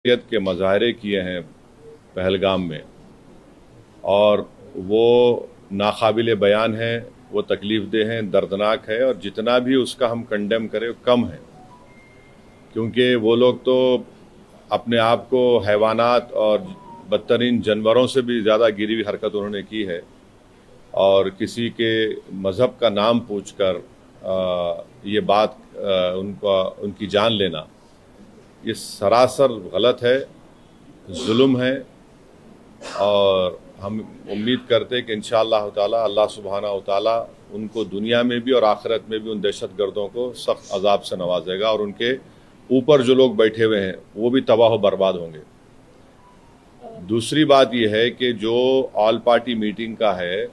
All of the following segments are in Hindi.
के मुजाहरे किए हैं पहलगाम में, और वो नाकाबिल बयान है, वो तकलीफ़देह हैं, दर्दनाक है, और जितना भी उसका हम कंडेम करें वो कम है, क्योंकि वो लोग तो अपने आप को हैवानात और बदतरीन जानवरों से भी ज़्यादा गिरी हुई हरकत उन्होंने की है। और किसी के मज़हब का नाम पूछकर ये बात उनकी जान लेना, ये सरासर गलत है, जुल्म है। और हम उम्मीद करते हैं कि इंशाअल्लाह ताला अल्लाह सुब्हानहू व तआला उनको दुनिया में भी और आखिरत में भी उन दहशतगर्दों को सख्त अजाब से नवाजेगा, और उनके ऊपर जो लोग बैठे हुए हैं वो भी तबाह बर्बाद होंगे। दूसरी बात यह है कि जो ऑल पार्टी मीटिंग का है,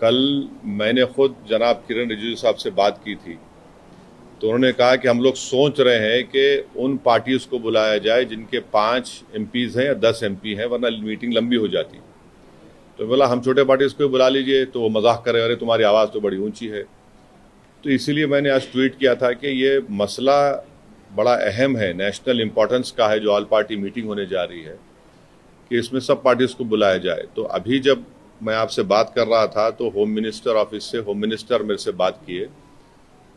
कल मैंने खुद जनाब किरण रिजिजू साहब से बात की थी, तो उन्होंने कहा कि हम लोग सोच रहे हैं कि उन पार्टीज़ को बुलाया जाए जिनके 5 MPs हैं या 10 MP हैं, वरना मीटिंग लंबी हो जाती। तो बोला हम छोटे पार्टीज़ को बुला लीजिए, तो वो मजाक करे, अरे तुम्हारी आवाज़ तो बड़ी ऊंची है। तो इसीलिए मैंने आज ट्वीट किया था कि ये मसला बड़ा अहम है, नेशनल इम्पोर्टेंस का है, जो ऑल पार्टी मीटिंग होने जा रही है, कि इसमें सब पार्टीज़ को बुलाया जाए। तो अभी जब मैं आपसे बात कर रहा था तो होम मिनिस्टर ऑफिस से होम मिनिस्टर मेरे से बात किए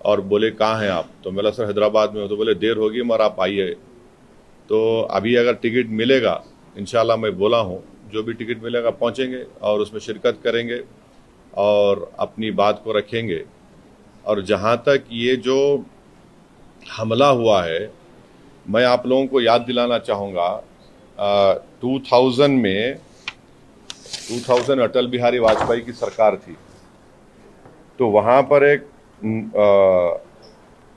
और बोले कहाँ हैं आप? तो बोला सर हैदराबाद में हो। तो बोले देर होगी मगर आप आइए। तो अभी अगर टिकट मिलेगा, इंशाल्लाह मैं बोला हूँ, जो भी टिकट मिलेगा पहुँचेंगे और उसमें शिरकत करेंगे और अपनी बात को रखेंगे। और जहाँ तक ये जो हमला हुआ है, मैं आप लोगों को याद दिलाना चाहूँगा, 2000 अटल बिहारी वाजपेयी की सरकार थी, तो वहाँ पर एक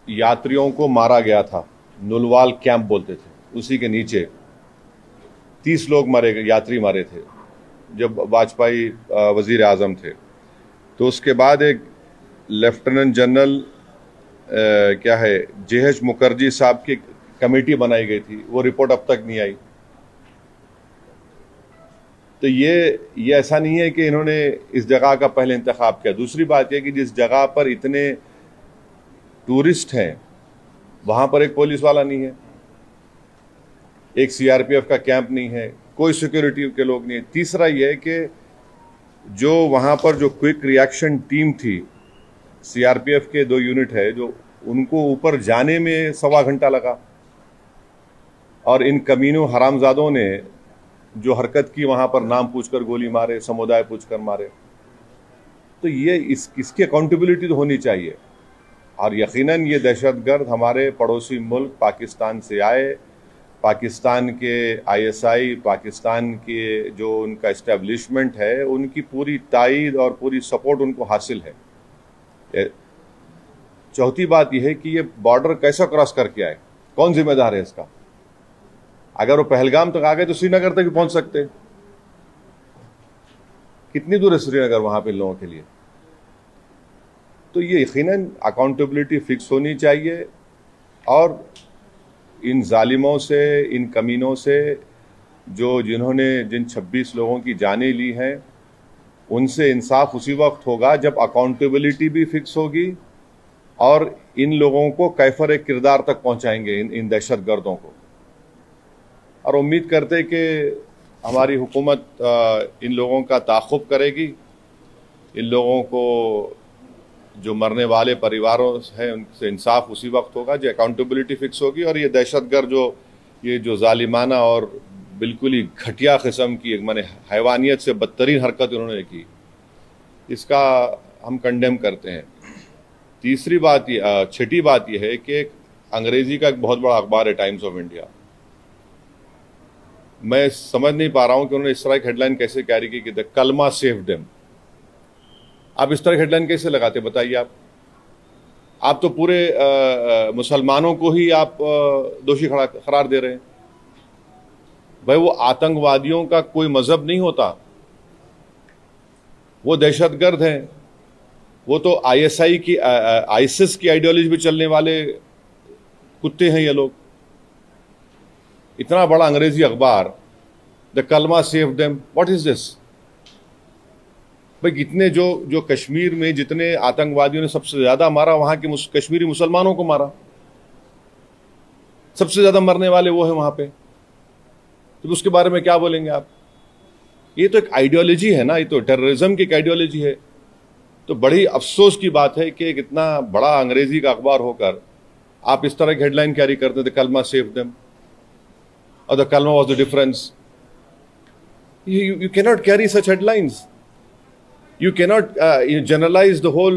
यात्रियों को मारा गया था, नुलवाल कैंप बोलते थे, उसी के नीचे 30 लोग मारे गए, यात्री मारे थे जब वाजपेयी वजीर आजम थे। तो उसके बाद एक लेफ्टिनेंट जनरल क्या है JH मुखर्जी साहब की कमेटी बनाई गई थी, वो रिपोर्ट अब तक नहीं आई। तो ये ऐसा नहीं है कि इन्होंने इस जगह का पहले इंतखाब किया। दूसरी बात यह कि जिस जगह पर इतने टूरिस्ट हैं वहाँ पर एक पुलिस वाला नहीं है, एक CRPF का कैंप नहीं है, कोई सिक्योरिटी के लोग नहीं है। तीसरा यह है कि जो वहाँ पर जो क्विक रिएक्शन टीम थी, CRPF के 2 यूनिट है, जो उनको ऊपर जाने में 1.25 घंटा लगा, और इन कमीनों हरामजादों ने जो हरकत की, वहाँ पर नाम पूछकर गोली मारे, समुदाय पूछकर मारे। तो ये इसकी अकाउंटेबिलिटी तो होनी चाहिए। और यकीनन ये दहशतगर्द हमारे पड़ोसी मुल्क पाकिस्तान से आए, पाकिस्तान के ISI, पाकिस्तान के जो उनका इस्टेब्लिशमेंट है, उनकी पूरी तायीद और पूरी सपोर्ट उनको हासिल है। चौथी बात यह है कि ये बॉर्डर कैसा क्रॉस करके आए, कौन जिम्मेदार है इसका? अगर वो पहलगाम तक आ गए तो श्रीनगर तक भी पहुंच सकते। कितनी दूर है श्रीनगर वहां पे लोगों के लिए? तो ये यकीनन अकाउंटेबिलिटी फिक्स होनी चाहिए, और इन जालिमों से, इन कमीनों से, जिन्होंने जिन 26 लोगों की जानें ली हैं, उनसे इंसाफ उसी वक्त होगा जब अकाउंटेबिलिटी भी फिक्स होगी और इन लोगों को कैफर किरदार तक पहुंचाएंगे, इन दहशतगर्दों को। और उम्मीद करते कि हमारी हुकूमत इन लोगों का ताक़ुब करेगी, इन लोगों को जो मरने वाले परिवारों हैं उनसे इंसाफ उसी वक्त होगा जब अकाउंटेबिलिटी फिक्स होगी। और ये दहशतगर्द ये जो जालिमाना और बिल्कुल ही घटिया किस्म की, माने हैवानियत से बदतरीन हरकत उन्होंने की, इसका हम कंडेम करते हैं। छठी बात यह है कि अंग्रेजी का एक बहुत बड़ा अखबार है टाइम्स ऑफ इंडिया, मैं समझ नहीं पा रहा हूं कि उन्होंने इस तरह की हेडलाइन कैसे कैरी की द कलमा सेव देम। आप इस तरह की हेडलाइन कैसे लगाते, बताइए? आप तो पूरे मुसलमानों को ही आप दोषी करार दे रहे हैं। भाई वो आतंकवादियों का कोई मजहब नहीं होता, वो दहशतगर्द हैं, वो तो ISI की ISIS की आइडियोलॉजी पे चलने वाले कुत्ते हैं ये लोग। इतना बड़ा अंग्रेजी अखबार, द कलमा save them, what is this? भाई कितने जो कश्मीर में जितने आतंकवादियों ने सबसे ज्यादा मारा, वहां के कश्मीरी मुसलमानों को मारा, सबसे ज्यादा मरने वाले वो है वहां पे। तो उसके बारे में क्या बोलेंगे आप? ये तो एक आइडियोलॉजी है ना, ये तो टेररिज्म की एक आइडियोलॉजी है। तो बड़ी अफसोस की बात है कि एक इतना बड़ा अंग्रेजी का अखबार होकर आप इस तरह की हेडलाइन कैरी करते थे, कलमा सेव देम और द कलमा was the difference. You cannot carry such headlines. You cannot generalize the whole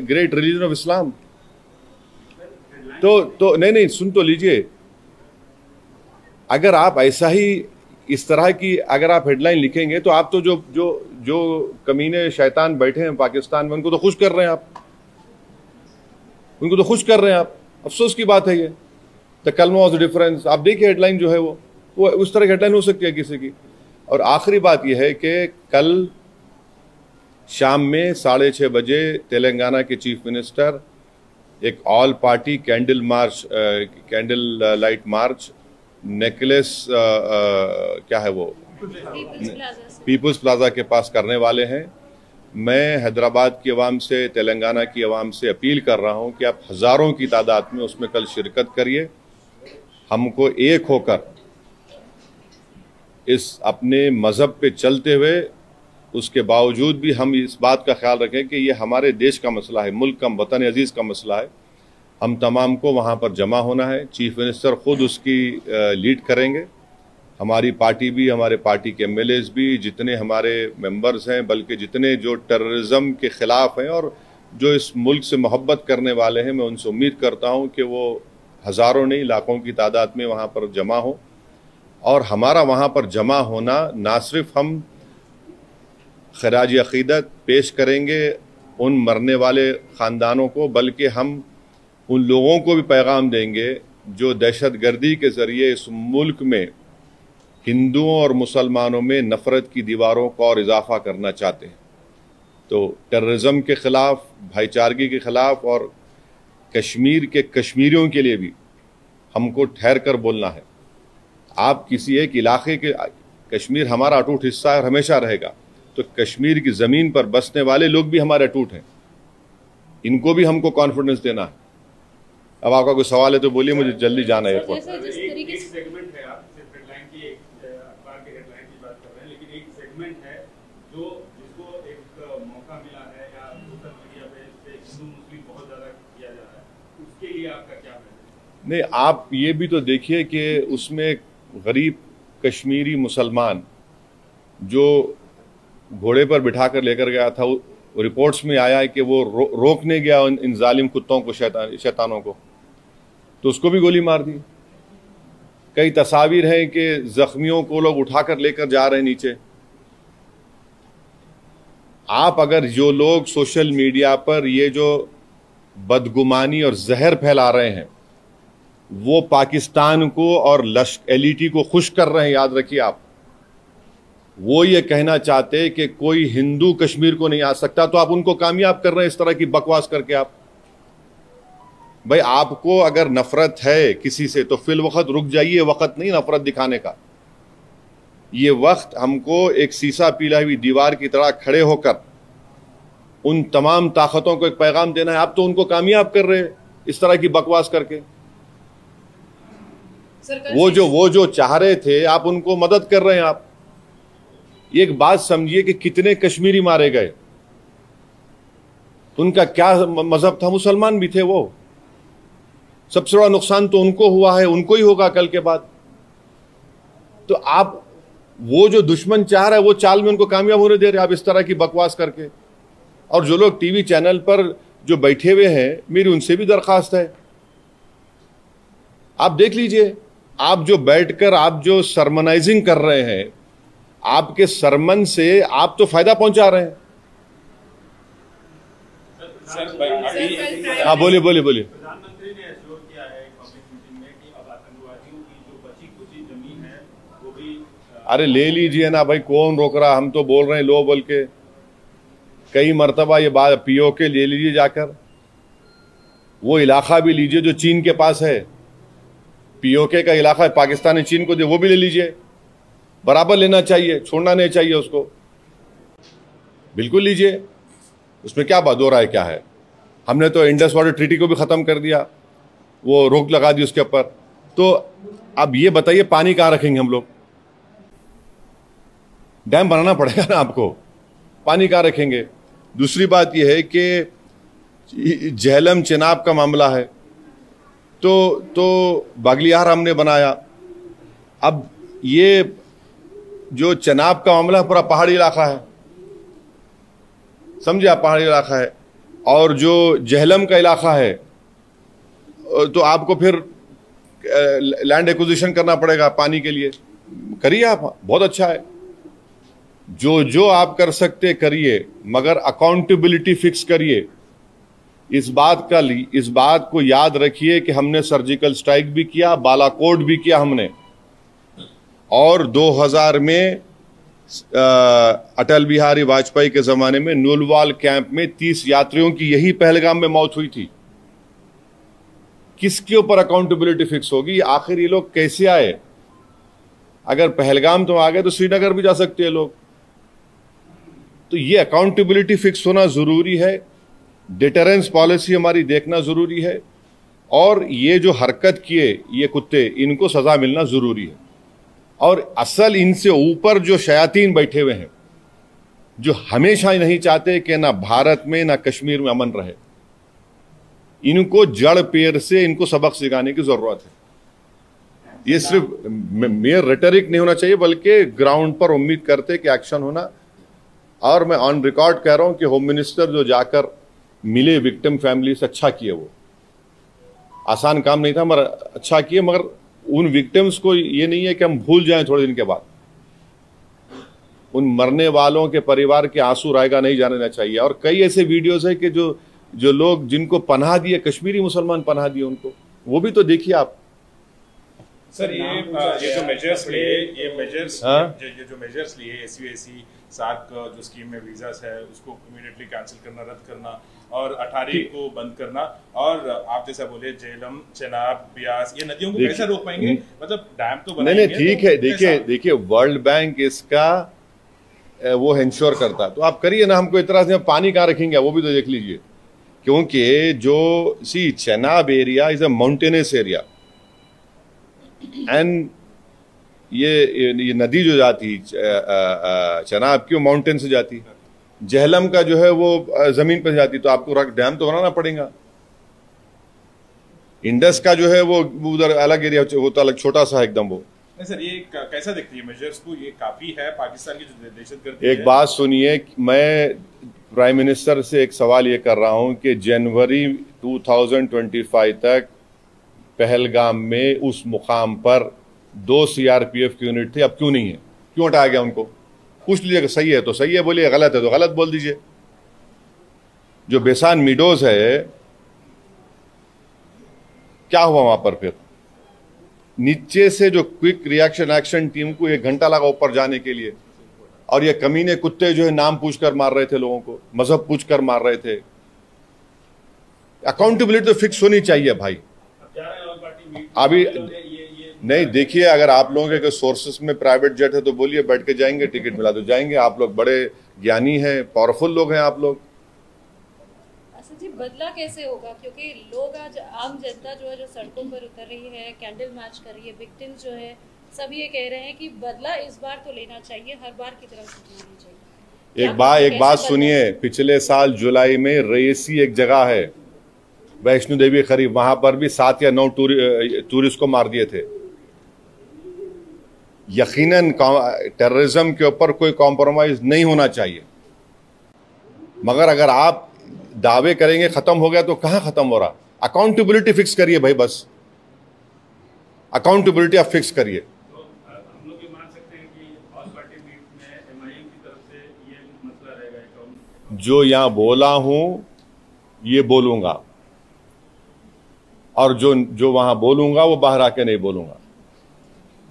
great religion of Islam. तो नहीं, सुन तो लीजिए। अगर आप ऐसा ही इस तरह की अगर आप हेडलाइन लिखेंगे तो आप तो जो कमीने शैतान बैठे हैं पाकिस्तान में, उनको तो खुश कर रहे हैं आप, उनको तो खुश कर रहे हैं आप। अफसोस की बात है ये। द कलमा वाज द डिफरेंस। आप देखिए हेडलाइन जो है वो उस तरह की हेडलाइन हो सकती है किसी की। और आखिरी बात यह है कि कल शाम में 6:30 बजे तेलंगाना के चीफ मिनिस्टर एक all party candle light march necklace क्या है वो पीपुल्स प्लाजा के पास करने वाले हैं। मैं हैदराबाद की आवाम से, तेलंगाना की आवाम से अपील कर रहा हूं कि आप हज़ारों की तादाद में उसमें कल शिरकत करिए। हमको एक होकर इस अपने मज़हब पे चलते हुए उसके बावजूद भी हम इस बात का ख्याल रखें कि ये हमारे देश का मसला है, मुल्क का, वतन अजीज़ का मसला है। हम तमाम को वहाँ पर जमा होना है। चीफ मिनिस्टर ख़ुद उसकी लीड करेंगे। हमारी पार्टी भी, हमारे पार्टी के MLAs भी, जितने हमारे मेंबर्स हैं, बल्कि जितने जो टेररिज्म के ख़िलाफ़ हैं और जो इस मुल्क से मोहब्बत करने वाले हैं, मैं उनसे उम्मीद करता हूँ कि वो हज़ारों नहीं लाखों की तादाद में वहाँ पर जमा हो। और हमारा वहाँ पर जमा होना ना सिर्फ हम खराज अक़ीदत पेश करेंगे उन मरने वाले ख़ानदानों को, बल्कि हम उन लोगों को भी पैगाम देंगे जो दहशतगर्दी के ज़रिए इस मुल्क में हिंदुओं और मुसलमानों में नफ़रत की दीवारों को और इजाफ़ा करना चाहते हैं। तो टेररिज्म के ख़िलाफ़, भाईचारगी के ख़िलाफ़ और कश्मीर के कश्मीरियों के लिए भी हमको ठहर कर बोलना है। आप किसी एक इलाके के, कश्मीर हमारा अटूट हिस्सा है और हमेशा रहेगा, तो कश्मीर की ज़मीन पर बसने वाले लोग भी हमारे अटूट हैं। इनको भी हमको कॉन्फिडेंस देना है। अब आपका कोई सवाल है तो बोलिए, मुझे जल्दी जाना है एयरपोर्ट। नहीं, आप ये भी तो देखिए कि उसमें गरीब कश्मीरी मुसलमान जो घोड़े पर बिठाकर लेकर गया था, रिपोर्ट्स में आया है कि वो रोकने गया इन जालिम कुत्तों को, शैतानों को, तो उसको भी गोली मार दी। कई तस्वीर हैं कि जख्मियों को लोग उठाकर लेकर जा रहे हैं नीचे। आप अगर जो लोग सोशल मीडिया पर ये जो बदगुमानी और जहर फैला रहे हैं वो पाकिस्तान को और LT को खुश कर रहे हैं, याद रखिए आप। वो ये कहना चाहते कि कोई हिंदू कश्मीर को नहीं आ सकता, तो आप उनको कामयाब कर रहे हैं इस तरह की बकवास करके। आप भाई, आपको अगर नफरत है किसी से तो फिल वक्त रुक जाइए। वक्त नहीं नफरत दिखाने का। ये वक्त हमको एक सीसा पीला हुई दीवार की तरह खड़े होकर उन तमाम ताकतों को एक पैगाम देना है। आप तो उनको कामयाब कर रहे हैं इस तरह की बकवास करके। वो जो चाह रहे थे, आप उनको मदद कर रहे हैं। आप एक बात समझिए कि कितने कश्मीरी मारे गए, उनका क्या मजहब था? मुसलमान भी थे वो। सबसे बड़ा नुकसान तो उनको हुआ है, उनको ही होगा कल के बाद। तो आप वो जो दुश्मन चाह रहा है वो चाल में उनको कामयाब होने दे रहे आप इस तरह की बकवास करके। और जो लोग टीवी चैनल पर जो बैठे हुए हैं, मेरी उनसे भी दरखास्त है, आप देख लीजिए। आप जो बैठकर आप जो सरमनाइजिंग कर रहे हैं, आपके सरमन से आप तो फायदा पहुंचा रहे हैं। हाँ, बोलिए। प्रधानमंत्री ने एश्योर किया है पब्लिक मीटिंग में कि अब आतंकवादियों की जो बची खुची जमीन है वो भी अरे ले लीजिए ना भाई, कौन रोक रहा? हम तो बोल रहे हैं लो बोल के कई मरतबा ये बात। POK ले लीजिए जाकर, वो इलाका भी लीजिए जो चीन के पास है। POK का इलाका पाकिस्तान ने चीन को दे, वो भी ले लीजिए। बराबर लेना चाहिए, छोड़ना नहीं चाहिए उसको। बिल्कुल लीजिए, उसमें क्या बात हो रहा है? क्या है? हमने तो इंडस वाटर ट्रीटी को भी ख़त्म कर दिया, वो रोक लगा दी उसके ऊपर। तो अब ये बताइए पानी कहाँ रखेंगे हम लोग? डैम बनाना पड़ेगा ना आपको, पानी कहाँ रखेंगे। दूसरी बात यह है कि झेलम चेनाब का मामला है, तो बागलियार हमने बनाया। अब ये जो चेनाब का मामला पूरा पहाड़ी इलाका है, समझे आप, पहाड़ी इलाका है। और जो झेलम का इलाका है तो आपको फिर लैंड एक्विजिशन करना पड़ेगा पानी के लिए। करिए आप, बहुत अच्छा है, जो आप कर सकते करिए, मगर अकाउंटेबिलिटी फिक्स करिए। इस बात को याद रखिए कि हमने सर्जिकल स्ट्राइक भी किया, बालाकोट भी किया हमने, और 2000 में अटल बिहारी वाजपेयी के जमाने में नुलवाल कैंप में 30 यात्रियों की यही पहलगाम में मौत हुई थी। किसके ऊपर अकाउंटेबिलिटी फिक्स होगी? आखिर ये लोग कैसे आए? अगर पहलगाम तो आ गए तो श्रीनगर भी जा सकते हैं लोग। तो ये अकाउंटेबिलिटी फिक्स होना जरूरी है, डिटरेंस पॉलिसी हमारी देखना जरूरी है, और ये जो हरकत किए ये कुत्ते, इनको सजा मिलना जरूरी है। और असल इनसे ऊपर जो शयातीन बैठे हुए हैं, जो हमेशा नहीं चाहते कि ना भारत में ना कश्मीर में अमन रहे, इनको जड़ पेड़ से इनको सबक सिखाने की जरूरत है। ये सिर्फ मेयर रेटरिक नहीं होना चाहिए, बल्कि ग्राउंड पर उम्मीद करते कि एक्शन होना। और मैं ऑन रिकॉर्ड कह रहा हूं कि होम मिनिस्टर जो जाकर मिले विक्टिम फैमिली से, अच्छा किए। वो आसान काम नहीं था मगर अच्छा किए। मगर उन विक्टिम्स को ये नहीं है कि हम भूल जाएं थोड़े दिन के बाद। उन मरने वालों के परिवार के आंसू रायगा नहीं जाने चाहिए। और कई ऐसे वीडियोस है कि जो लोग जिनको पनाह दिए, कश्मीरी मुसलमान पनाह दिए उनको, वो भी तो देखिए आप। सर ये जो मेजर्स लिए, ये जो मेजर्स लिए SUAC सार्क जो स्कीम में वीजास है उसको इमीडिएटली कैंसिल करना, रद्द करना, और 18 को बंद करना, और आप जैसा बोले झेलम, चेनाब, ब्यास, ये नदियों को कैसे रोक पाएंगे? मतलब डैम तो बनाएंगे। नहीं ठीक है, देखिए वर्ल्ड बैंक इसका वो इंश्योर करता, तो आप करिए ना। हमको इतना से पानी कहाँ रखेंगे वो भी तो देख लीजिए। क्योंकि जो Chenab area is a mountainous area, and ये नदी जो जाती चेनाब की, वो माउंटेन से जाती। झेलम का जो है वो जमीन पर जाती, तो आपको डैम तो बनाना पड़ेगा। इंडस का जो है वो उधर अलग एरिया, वो तो अलग छोटा सा एकदम। वो सर ये कैसा दिखती है मेजर्स को? ये काफी है पाकिस्तान की जो दहशतगर्दी। एक बात सुनिए, मैं प्राइम मिनिस्टर से एक सवाल ये कर रहा हूं कि जनवरी 2025 तक पहलगाम में उस मुकाम पर 2 CRPF की यूनिट थी, अब क्यों नहीं है? क्यों हटाया गया उनको? पूछ लीजिए, सही है तो सही है बोलिए, गलत है तो गलत बोल दीजिए। जो बेसान मीडोज है, क्या हुआ वहां पर? फिर नीचे से जो क्विक रिएक्शन एक्शन टीम को 1 घंटा लगा ऊपर जाने के लिए, और ये कमीने कुत्ते जो है नाम पूछकर मार रहे थे लोगों को, मजहब पूछकर मार रहे थे। अकाउंटेबिलिटी तो फिक्स होनी चाहिए भाई। अभी नहीं, देखिए, अगर आप लोगों के सोर्सेस में प्राइवेट जेट है तो बोलिए, बैठ के जाएंगे, टिकट मिला तो जाएंगे। आप लोग बड़े ज्ञानी हैं, पावरफुल लोग हैं आप लोग। अच्छा जी, बदला कैसे होगा? क्योंकि लोग आज, आम जनता जो है जो सड़कों पर उतर रही है, कैंडल मार्च कर रही है, विक्टिम्स जो है सब ये कह रहे हैं कि बदला इस बार तो लेना चाहिए, हर बार की तरफ से लेना चाहिए। एक बात सुनिए, पिछले साल जुलाई में रईसी एक जगह है, वैष्णो देवी करीब, वहां पर भी 7 या 9 टूरिस्ट को मार दिए थे। यकीनन टेररिज्म के ऊपर कोई कॉम्प्रोमाइज नहीं होना चाहिए, मगर अगर आप दावे करेंगे खत्म हो गया तो कहां खत्म हो रहा? अकाउंटेबिलिटी फिक्स करिए भाई, बस अकाउंटेबिलिटी आप फिक्स करिए। तो हम लोग ये मान सकते हैं कि ऑल पार्टी मीट में MIM की तरफ से ये मसला रहेगा। जो यहां बोला हूं ये बोलूंगा, और जो वहां बोलूंगा वो बाहर आके नहीं बोलूंगा।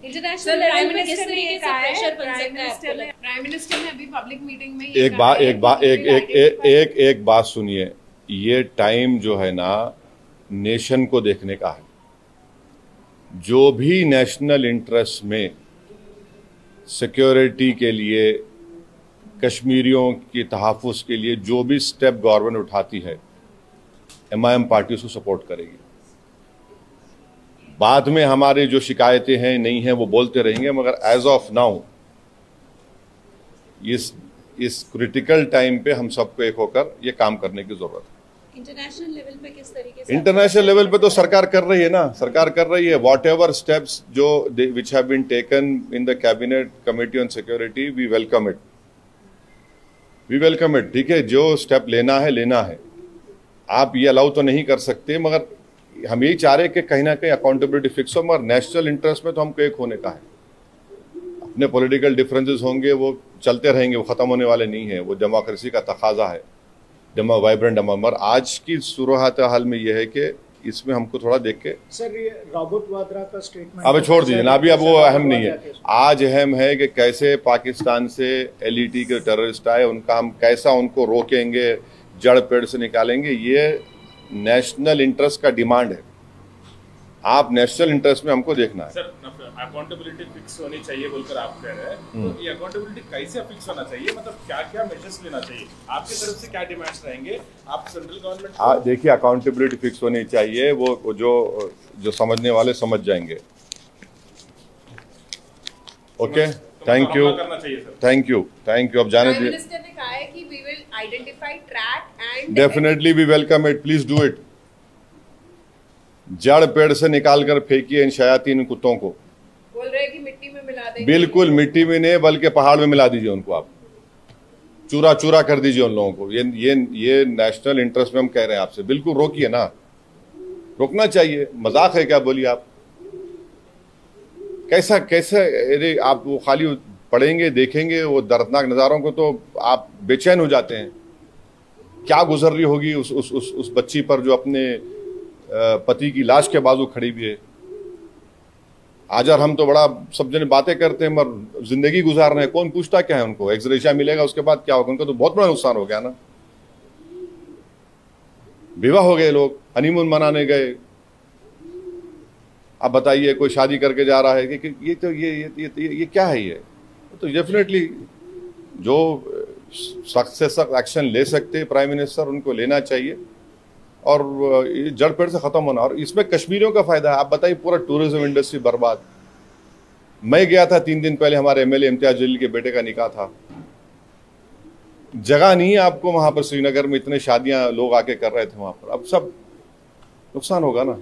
इंटरनेशनल लेवल में किस तरीके से प्रेशर बन सकता है? प्राइम मिनिस्टर ने अभी पब्लिक मीटिंग में एक बात सुनिए, ये टाइम जो है ना नेशन को देखने का है। जो भी नेशनल इंटरेस्ट में सिक्योरिटी के लिए, कश्मीरियों की तहफ़्फ़ुज़ के लिए जो भी स्टेप गवर्नमेंट उठाती है, MIM पार्टी उसको सपोर्ट करेगी। बाद में हमारी जो शिकायतें हैं नहीं हैं वो बोलते रहेंगे, मगर एज ऑफ नाउ इस क्रिटिकल टाइम पे हम सबको एक होकर ये काम करने की जरूरत है। इंटरनेशनल लेवल पे किस तरीके से? इंटरनेशनल लेवल पे तो सरकार कर रही है ना, सरकार कर रही है। वॉट एवर स्टेप्स जो which have been taken in the cabinet committee on security, we welcome it, we welcome it. ठीक है, जो स्टेप लेना है। आप ये अलाउ तो नहीं कर सकते, मगर हम यही चाह रहे हैं कि कहीं ना कहीं अकाउंटेबिलिटी फिक्स हो, मगर नेशनल इंटरेस्ट में तो हमको एक होने का है। अपने पॉलिटिकल डिफरेंसेस होंगे, वो चलते रहेंगे, वो खत्म होने वाले नहीं है, वो डेमोक्रेसी का तकाजा है, वाइब्रेंट मगर आज की सूरत हाल में यह है कि इसमें हमको थोड़ा देख के। सर, ये रॉबर्ट वाड्रा का स्टेटमेंट अब छोड़ दीजिए ना, अभी अब वो अहम नहीं है। आज अहम है कि कैसे पाकिस्तान से एलईटी के टेररिस्ट आए, उनका हम कैसा उनको रोकेंगे, जड़ पेड़ से निकालेंगे। ये नेशनल इंटरेस्ट का डिमांड है। आप नेशनल इंटरेस्ट में हमको देखना है। सर, अकाउंटेबिलिटी फिक्स होनी चाहिए बोलकर आप कह रहे हैं, तो ये अकाउंटेबिलिटी कैसे फिक्स होना चाहिए? मतलब क्या क्या मेजर्स लेना चाहिए? आपकी तरफ से क्या डिमांड्स रहेंगे? आप सेंट्रल गवर्नमेंट देखिए, अकाउंटेबिलिटी फिक्स होनी चाहिए, वो जो समझने वाले समझ जाएंगे। Okay, thank you, thank you, thank you. अब जाने दीजिए। प्राइम मिनिस्टर ने कहा है कि we will identify, track and definitely we welcome it, please do it. जड़ पेड़ से निकाल कर फेंकिए इन शयातीन कुत्तों को। बोल रहे हैं कि मिट्टी में मिला देंगे। बिल्कुल मिट्टी में नहीं, बल्कि पहाड़ में मिला दीजिए उनको। आप चूरा चूरा कर दीजिए उन लोगों को। ये नेशनल इंटरेस्ट में हम कह रहे हैं आपसे, बिल्कुल रोकिए ना, रोकना चाहिए। मजाक है क्या? बोलिए आप, कैसा अरे आप वो खाली पढ़ेंगे, देखेंगे वो दर्दनाक नज़ारों को तो आप बेचैन हो जाते हैं। क्या गुजर रही होगी उस बच्ची पर जो अपने पति की लाश के बाजू खड़ी हुई है। आज यार हम तो बड़ा सब जने बातें करते हैं, मगर जिंदगी गुजार रहे हैं, कौन पूछता क्या है उनको? एक्सरेशिया मिलेगा, उसके बाद क्या होगा? उनको तो बहुत बड़ा नुकसान हो गया ना। विवाह हो गए, लोग हनीमून मनाने गए। अब बताइए, कोई शादी करके जा रहा है कि ये क्या है? ये तो डेफिनेटली जो सख्त से सख्त एक्शन ले सकते हैं प्राइम मिनिस्टर, उनको लेना चाहिए और जड़ पेड़ से खत्म होना। और इसमें कश्मीरियों का फायदा है। आप बताइए, पूरा टूरिज्म इंडस्ट्री बर्बाद। मैं गया था 3 दिन पहले, हमारे एमएलए इम्तियाज जलील के बेटे का निकाह था। जगह नहीं है आपको वहां पर, श्रीनगर में इतने शादियां लोग आके कर रहे थे वहां पर। अब सब नुकसान होगा ना।